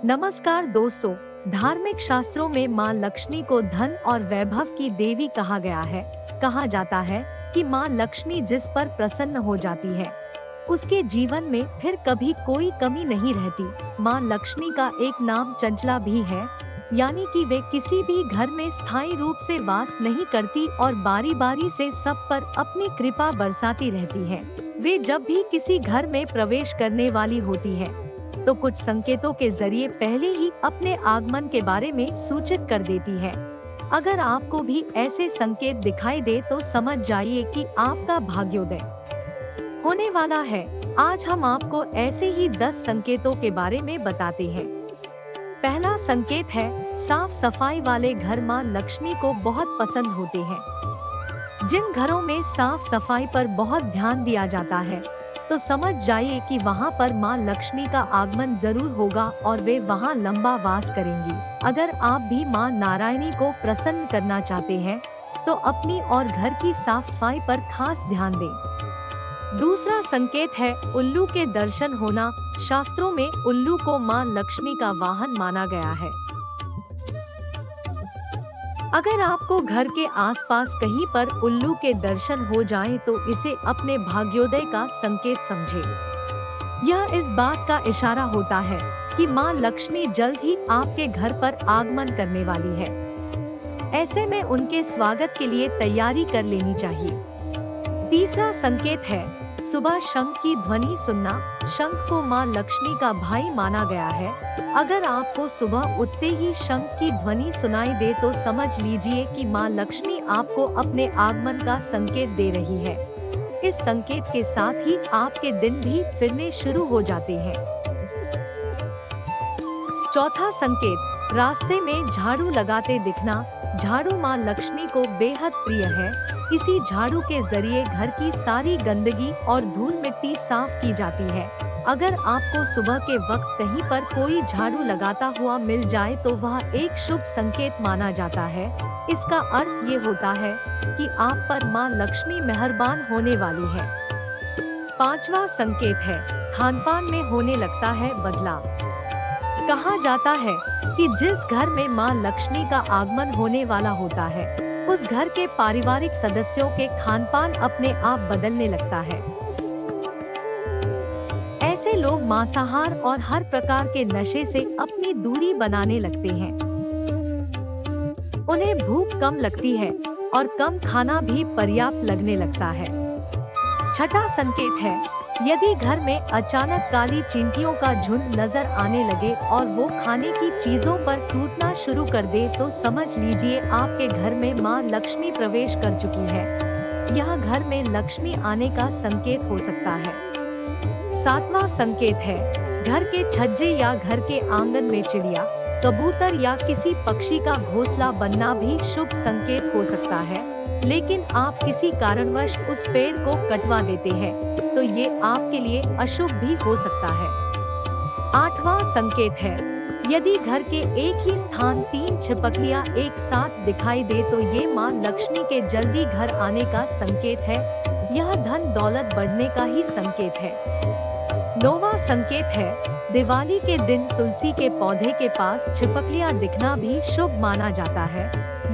नमस्कार दोस्तों। धार्मिक शास्त्रों में माँ लक्ष्मी को धन और वैभव की देवी कहा गया है। कहा जाता है कि माँ लक्ष्मी जिस पर प्रसन्न हो जाती है उसके जीवन में फिर कभी कोई कमी नहीं रहती। माँ लक्ष्मी का एक नाम चंचला भी है, यानी कि वे किसी भी घर में स्थायी रूप से वास नहीं करती और बारी बारी से सब पर अपनी कृपा बरसाती रहती है। वे जब भी किसी घर में प्रवेश करने वाली होती है तो कुछ संकेतों के जरिए पहले ही अपने आगमन के बारे में सूचित कर देती है। अगर आपको भी ऐसे संकेत दिखाई दे तो समझ जाइए कि आपका भाग्योदय होने वाला है। आज हम आपको ऐसे ही 10 संकेतों के बारे में बताते हैं। पहला संकेत है, साफ सफाई वाले घर माँ लक्ष्मी को बहुत पसंद होते हैं। जिन घरों में साफ सफाई पर बहुत ध्यान दिया जाता है तो समझ जाइए कि वहाँ पर माँ लक्ष्मी का आगमन जरूर होगा और वे वहाँ लंबा वास करेंगी। अगर आप भी माँ नारायणी को प्रसन्न करना चाहते हैं तो अपनी और घर की साफ सफाई पर खास ध्यान दें। दूसरा संकेत है, उल्लू के दर्शन होना। शास्त्रों में उल्लू को माँ लक्ष्मी का वाहन माना गया है। अगर आपको घर के आसपास कहीं पर उल्लू के दर्शन हो जाएं तो इसे अपने भाग्योदय का संकेत समझें। यह इस बात का इशारा होता है कि माँ लक्ष्मी जल्द ही आपके घर पर आगमन करने वाली है। ऐसे में उनके स्वागत के लिए तैयारी कर लेनी चाहिए। तीसरा संकेत है, सुबह शंख की ध्वनि सुनना। शंख को माँ लक्ष्मी का भाई माना गया है। अगर आपको सुबह उठते ही शंख की ध्वनि सुनाई दे तो समझ लीजिए कि माँ लक्ष्मी आपको अपने आगमन का संकेत दे रही है। इस संकेत के साथ ही आपके दिन भी फिरने शुरू हो जाते हैं। चौथा संकेत, रास्ते में झाड़ू लगाते दिखना। झाड़ू माँ लक्ष्मी को बेहद प्रिय है। इसी झाड़ू के जरिए घर की सारी गंदगी और धूल मिट्टी साफ की जाती है। अगर आपको सुबह के वक्त कहीं पर कोई झाड़ू लगाता हुआ मिल जाए तो वह एक शुभ संकेत माना जाता है। इसका अर्थ ये होता है कि आप पर माँ लक्ष्मी मेहरबान होने वाली है। पांचवा संकेत है, खानपान में होने लगता है बदलाव। कहा जाता है कि जिस घर में माँ लक्ष्मी का आगमन होने वाला होता है उस घर के पारिवारिक सदस्यों के खानपान अपने आप बदलने लगता है। ऐसे लोग मांसाहार और हर प्रकार के नशे से अपनी दूरी बनाने लगते हैं। उन्हें भूख कम लगती है और कम खाना भी पर्याप्त लगने लगता है। छठा संकेत है, यदि घर में अचानक काली चींटियों का झुंड नजर आने लगे और वो खाने की चीजों पर टूटना शुरू कर दे तो समझ लीजिए आपके घर में माँ लक्ष्मी प्रवेश कर चुकी है। यह घर में लक्ष्मी आने का संकेत हो सकता है। सातवां संकेत है, घर के छज्जे या घर के आंगन में चिड़िया, कबूतर या किसी पक्षी का घोंसला बनना भी शुभ संकेत हो सकता है। लेकिन आप किसी कारणवश उस पेड़ को कटवा देते हैं तो ये आपके लिए अशुभ भी हो सकता है। आठवां संकेत है, यदि घर के एक ही स्थान 3 छिपकलियां एक साथ दिखाई दे तो ये माँ लक्ष्मी के जल्दी घर आने का संकेत है। यह धन दौलत बढ़ने का ही संकेत है। 9वां संकेत है, दिवाली के दिन तुलसी के पौधे के पास छिपकलियां दिखना भी शुभ माना जाता है।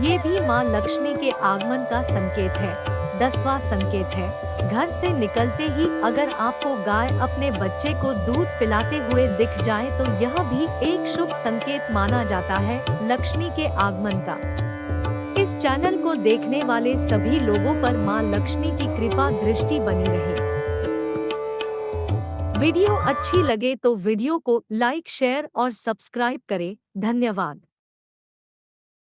ये भी माँ लक्ष्मी के आगमन का संकेत है। 10वां संकेत है, घर से निकलते ही अगर आपको गाय अपने बच्चे को दूध पिलाते हुए दिख जाए तो यह भी एक शुभ संकेत माना जाता है लक्ष्मी के आगमन का। इस चैनल को देखने वाले सभी लोगों पर माँ लक्ष्मी की कृपा दृष्टि बनी रहे। वीडियो अच्छी लगे तो वीडियो को लाइक, शेयर और सब्सक्राइब करें। धन्यवाद।